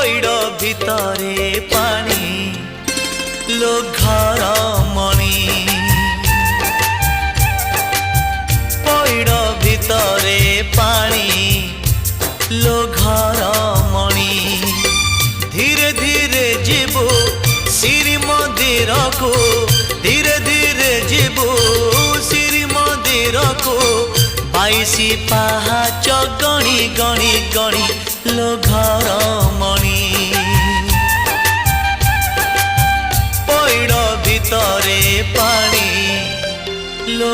পইড় ভিতরে পানি লো ঘর মণি পইড় ভিতরে পানি লো ঘর মণি ধীরে ধীরে ଯିବୁ ଶ୍ରୀମନ୍ଦିରକୁ ଧୀରେ ଧୀରେ ଯିବୁ ଶ୍ରୀମନ୍ଦିରକୁ 22 ପାହାଚ ଗଣି ଗଣି ଗଣି लो घर मणि पइड़ भितरे पानी लो